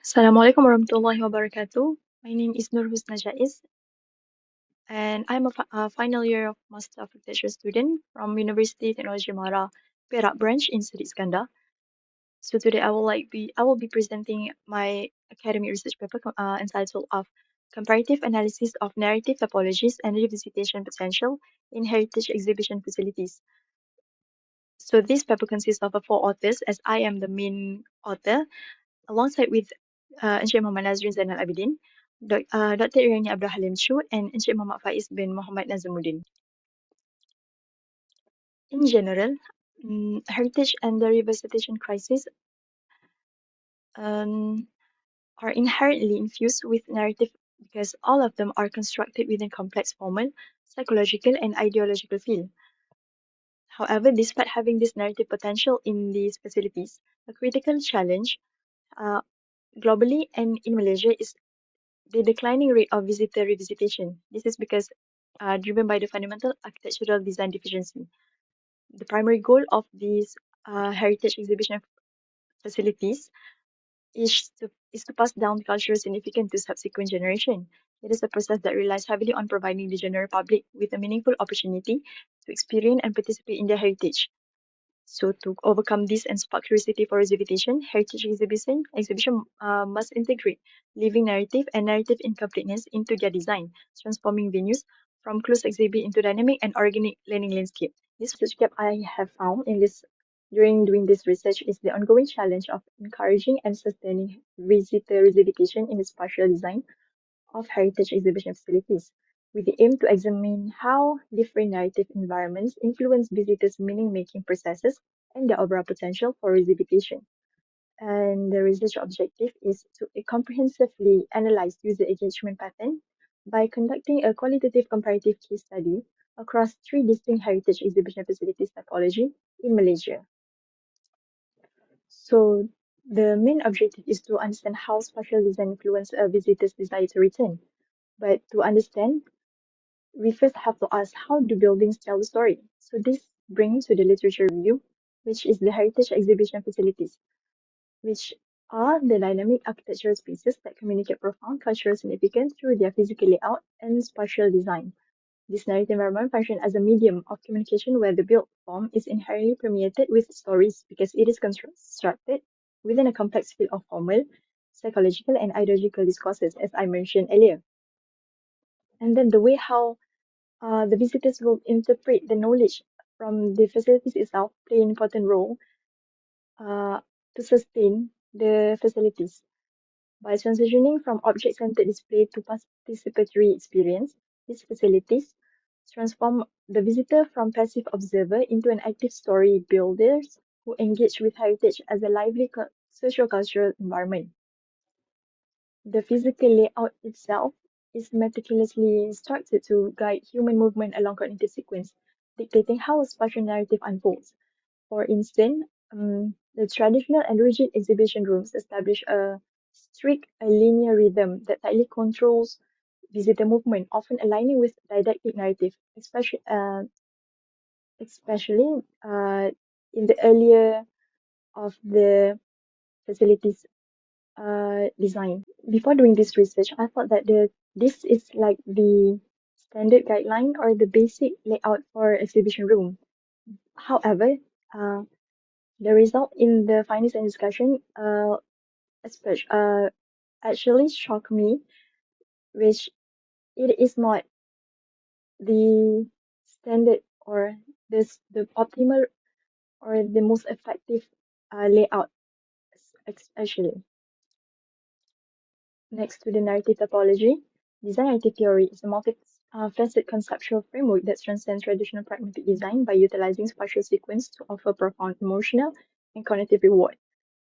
Assalamualaikum warahmatullahi wabarakatuh. My name is Husna, and I'm a final year of Master of Architecture student from Universiti Teknologi Perak branch in Seri Iskandar. So today I will be presenting my academic research paper entitled of Comparative Analysis of Narrative Typologies and Revisitation Potential in Heritage Exhibition Facilities. So this paper consists of four authors, as I am the main author, alongside with Encik Muhammad Nazrin Zainal Abidin, Dr. Irani Abdul Halim Chu, and Encik Muhammad Faiz bin Muhammad Nazamuddin. In general, heritage and the revisitation crisis um, are inherently infused with narrative because all of them are constructed within complex formal, psychological, and ideological field. However, despite having this narrative potential in these facilities, a critical challenge uh, globally and in Malaysia is the declining rate of visitor revisitation. This is because driven by the fundamental architectural design deficiency. The primary goal of these heritage exhibition facilities is to pass down cultural significance to subsequent generation. It is a process that relies heavily on providing the general public with a meaningful opportunity to experience and participate in their heritage. So to overcome this and spark curiosity for revisitation, heritage exhibition must integrate living narrative and narrative incompleteness into their design, transforming venues from closed exhibit into dynamic and organic learning landscape. This research gap I have found in this during doing this research is the ongoing challenge of encouraging and sustaining visitor revisitation in the spatial design of heritage exhibition facilities, with the aim to examine how different narrative environments influence visitors' meaning-making processes and their overall potential for revisitation. And the research objective is to comprehensively analyze user engagement pattern by conducting a qualitative comparative case study across three distinct heritage exhibition facilities typology in Malaysia. So the main objective is to understand how spatial design influences a visitor's desire to return. But to understand, we first have to ask, how do buildings tell the story? So this brings to the literature review, which is the heritage exhibition facilities, which are the dynamic architectural spaces that communicate profound cultural significance through their physical layout and spatial design. This narrative environment functions as a medium of communication where the built form is inherently permeated with stories because it is constructed within a complex field of formal, psychological, and ideological discourses, as I mentioned earlier. And then the way how the visitors will interpret the knowledge from the facilities itself play an important role uh, to sustain the facilities. By transitioning from object-centered display to participatory experience, these facilities transform the visitor from passive observer into an active story builders who engage with heritage as a lively socio-cultural environment. The physical layout itself is meticulously structured to guide human movement along cognitive sequence, dictating how a spatial narrative unfolds. For instance, the traditional and rigid exhibition rooms establish a strict linear rhythm that tightly controls visitor movement, often aligning with didactic narrative, especially in the earlier of the facilities design. Before doing this research, I thought that this is like the standard guideline or the basic layout for exhibition room. However, uh, the result in the findings and discussion especially, actually shocked me, which it is not the standard or the optimal or the most effective layout, actually. Next to the narrative topology, design narrative theory is a multi-faceted conceptual framework that transcends traditional pragmatic design by utilizing spatial sequence to offer profound emotional and cognitive reward.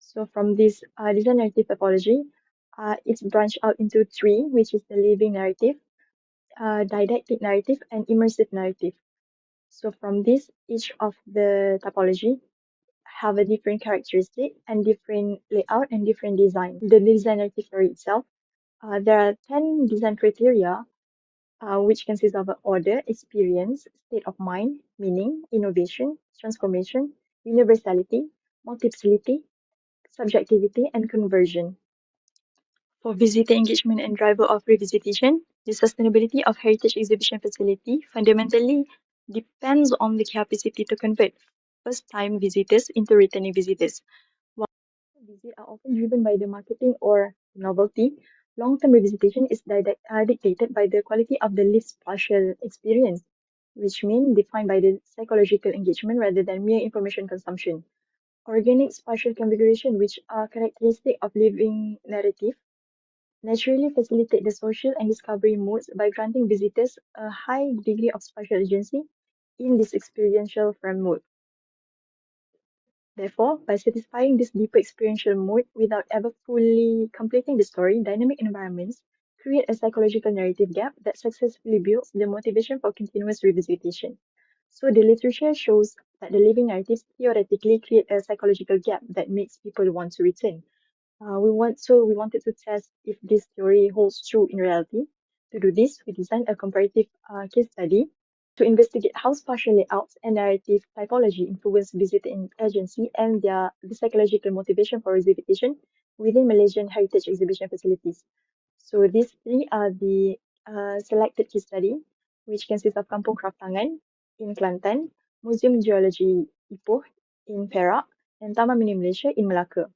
So from this design narrative topology, it's branched out into three, which is the living narrative, didactic narrative, and immersive narrative. So from this, each of the topology have a different characteristic and different layout and different design. The design narrative theory itself, there are 10 design criteria, which consist of order, experience, state of mind, meaning, innovation, transformation, universality, multiplicity, subjectivity, and conversion. For visitor engagement and driver of revisitation, the sustainability of heritage exhibition facility fundamentally depends on the capacity to convert first-time visitors into returning visitors. While visits are often driven by the marketing or novelty, long-term revisitation is dictated by the quality of the lived spatial experience, which means defined by the psychological engagement rather than mere information consumption. Organic spatial configuration, which are characteristic of living narrative, naturally facilitate the social and discovery modes by granting visitors a high degree of spatial agency in this experiential framework. Therefore, by satisfying this deeper experiential mode without ever fully completing the story, dynamic environments create a psychological narrative gap that successfully builds the motivation for continuous revisitation. So the literature shows that the living narratives theoretically create a psychological gap that makes people want to return. We wanted to test if this theory holds true in reality. To do this, we designed a comparative case study to investigate how spatial layouts and narrative typology influence visitor agency and the psychological motivation for visitation within Malaysian heritage exhibition facilities. So these three are the selected case study, which consists of Kampung Kraftangan in Kelantan, Museum Geology Ipoh in Perak, and Taman Mini Malaysia in Melaka.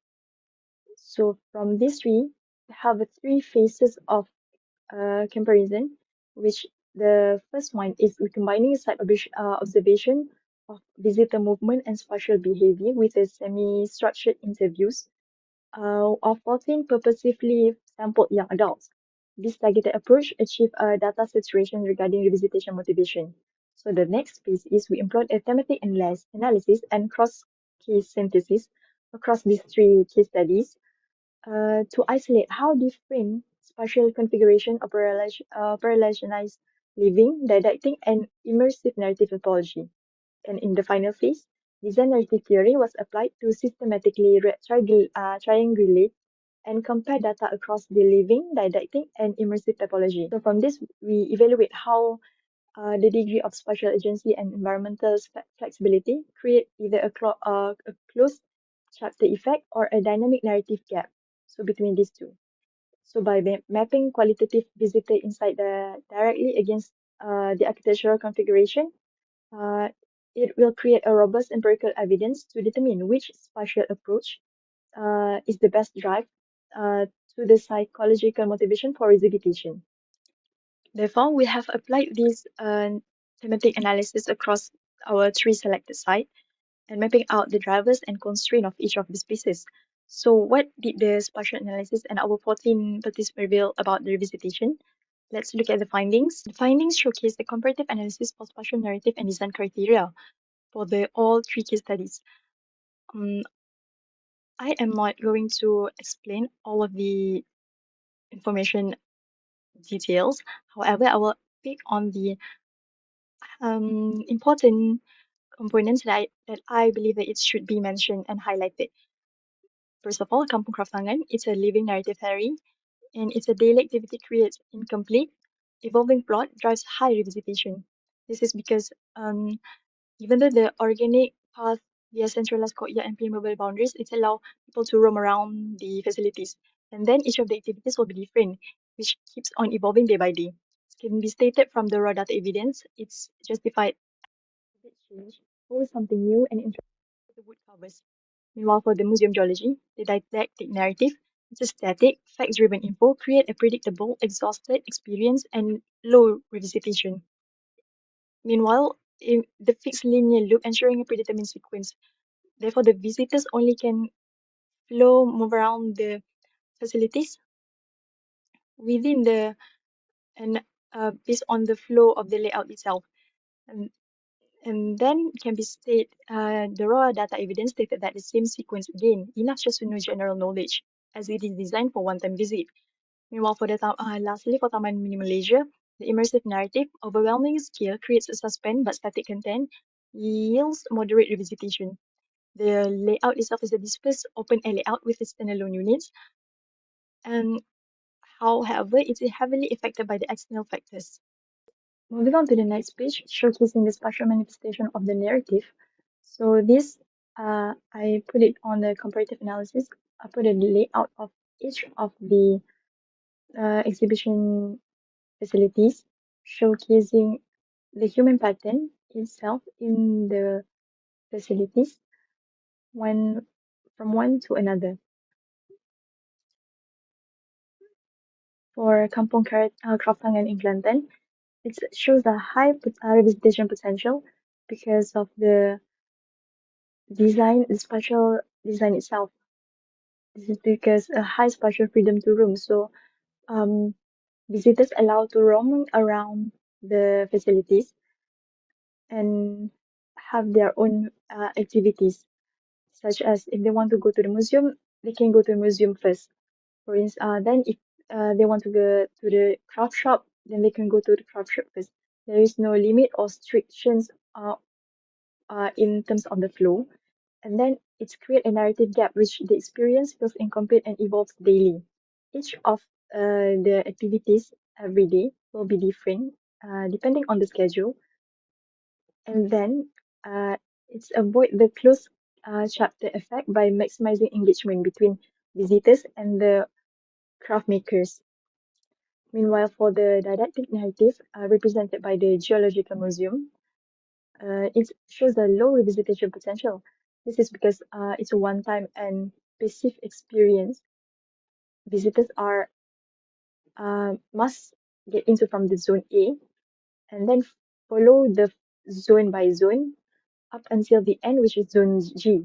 So from these three, we have three phases of comparison, which the first one is we combining observation of visitor movement and spatial behavior with a semi-structured interviews of 14 purposefully sampled young adults. This targeted approach achieved a data saturation regarding revisitation motivation. So the next phase is we employed a thematic analysis and cross-case synthesis across these three case studies to isolate how different spatial configuration of parallelized living, didactic, and immersive narrative typology. And in the final phase, design narrative theory was applied to systematically triangulate and compare data across the living, didactic, and immersive typology. So from this, we evaluate how the degree of spatial agency and environmental flexibility create either a closed chapter effect or a dynamic narrative gap. So between these two. So by mapping qualitative visitor insight directly against the architectural configuration, uh, it will create a robust empirical evidence to determine which spatial approach is the best drive uh, to the psychological motivation for revisitation. Therefore, we have applied this thematic analysis across our three selected sites and mapping out the drivers and constraints of each of the species. So what did the spatial analysis and our 14 participants reveal about the revisitation? Let's look at the findings. The findings showcase the comparative analysis for spatial narrative and design criteria for the all three case studies. Um, I am not going to explain all of the information details. However, I will pick on the important components that I believe that it should be mentioned and highlighted. First of all, Kampung Kraftangan, it's a living narrative theory, and its a daily activity creates incomplete, evolving plot drives high revisitation. This is because even though the organic path via centralized courtyard and permeable boundaries, it allows people to roam around the facilities. And then each of the activities will be different, which keeps on evolving day by day. It can be stated from the raw data evidence. It's justified change, always something new and interesting the wood covers. Meanwhile, for the museum geology, the didactic narrative, it's a static, fact-driven info, create a predictable, exhausted experience and low revisitation. Meanwhile, in the fixed linear loop ensuring a predetermined sequence. Therefore, the visitors only can move around the facilities within the and based on the flow of the layout itself. And, and then it can be stated, the raw data evidence stated that the same sequence again, enough just to know general knowledge, as it is designed for one-time visit. Meanwhile, lastly, for Taman Mini Malaysia, the immersive narrative, overwhelming scale creates a suspense but static content, yields moderate revisitation. The layout itself is a dispersed open-air layout with its standalone units, and however, it is heavily affected by the external factors. Moving on to the next page, showcasing the spatial manifestation of the narrative. So this, I put it on the comparative analysis. I put a layout of each of the exhibition facilities showcasing the human pattern itself in the facilities one from one to another. For Kampung Kraftangan in Kelantan, it shows a high revisitation potential because of the design, the spatial design itself. This is because a high spatial freedom to roam. So um, visitors allowed to roam around the facilities and have their own activities, such as if they want to go to the museum, they can go to the museum first. For instance, then if they want to go to the craft shop, then they can go to the craft shop first. There is no limit or restrictions in terms of the flow. And then it's create a narrative gap which the experience feels incomplete and evolves daily. Each of the activities every day will be different depending on the schedule. And then it's avoid the closed chapter effect by maximizing engagement between visitors and the craft makers. Meanwhile, for the didactic narrative represented by the Geological Museum, it shows a low revisitation potential. This is because it's a one-time and passive experience. Visitors are must get into from the zone A and then follow the zone by zone up until the end, which is zone G.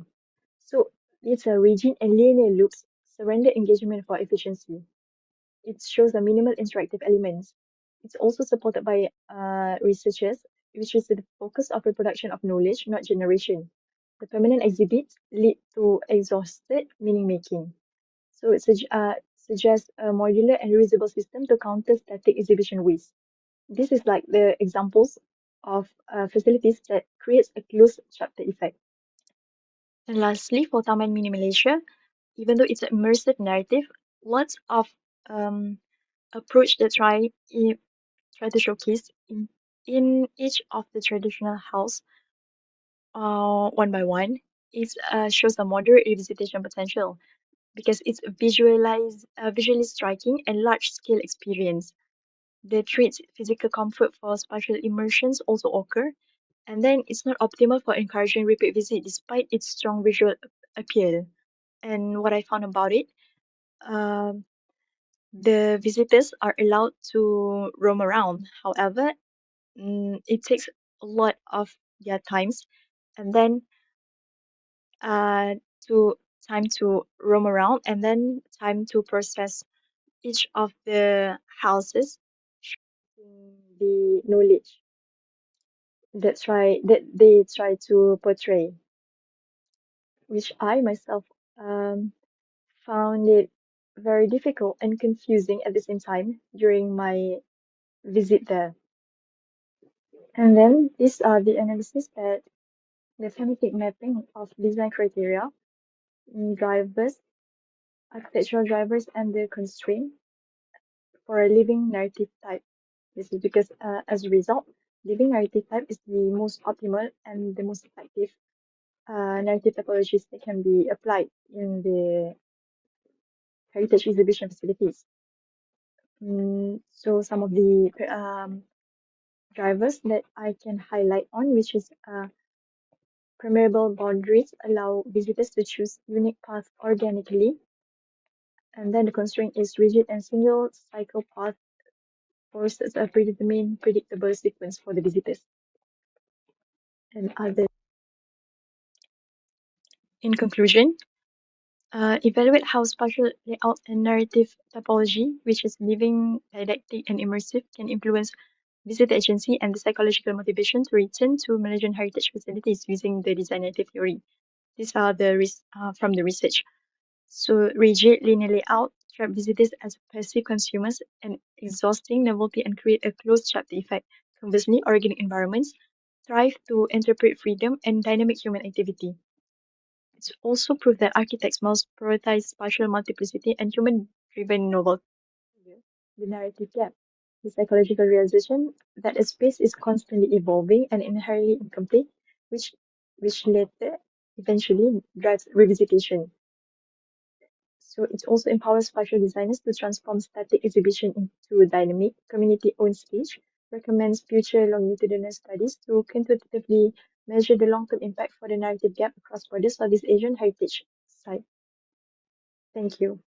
So it's a rigid and linear loops, surrender engagement for efficiency. It shows a minimal interactive elements. It's also supported by researchers, which is the focus of reproduction of knowledge, not generation. The permanent exhibits lead to exhausted meaning making. So it suggests a modular and reusable system to counter static exhibition waste. This is like the examples of facilities that creates a closed chapter effect. And lastly, for Taman Mini Malaysia, even though it's an immersive narrative, lots of um, approach that try to showcase in each of the traditional house one by one. It shows a moderate revisitation potential because it's visually striking and large scale experience. The traits physical comfort for spatial immersions also occur, and then it's not optimal for encouraging repeat visit despite its strong visual appeal. And what I found about it, um, the visitors are allowed to roam around. However, it takes a lot of their times, and then uh, to time to roam around, and then time to process each of the houses, the knowledge that they try to portray, which I myself um, found it very difficult and confusing at the same time during my visit there. And then these are the analysis that the thematic mapping of design criteria, drivers, architectural drivers, and the constraint for a living narrative type. This is because, as a result, living narrative type is the most optimal and the most effective narrative typologies that can be applied in the heritage exhibition facilities. So some of the drivers that I can highlight on, which is permeable boundaries allow visitors to choose unique paths organically, and then the constraint is rigid and single cycle path forces a predetermined predictable sequence for the visitors and others. In conclusion, evaluate how spatial layout and narrative typology, which is living, didactic, and immersive, can influence visitor agency and the psychological motivation to return to Malaysian heritage facilities using the design narrative theory. These are from the research. So rigid linear layout trap visitors as passive consumers and exhausting novelty and create a closed chapter effect. Conversely, organic environments thrive to interpret freedom and dynamic human activity. It's also proof that architects must prioritize spatial multiplicity and human-driven novelty. The narrative gap, the psychological realization that a space is constantly evolving and inherently incomplete, which later eventually drives revisitation. So it also empowers spatial designers to transform static exhibition into dynamic, community-owned space, recommends future longitudinal studies to quantitatively measure the long-term impact for the narrative gap across borders of this Asian heritage site. Thank you.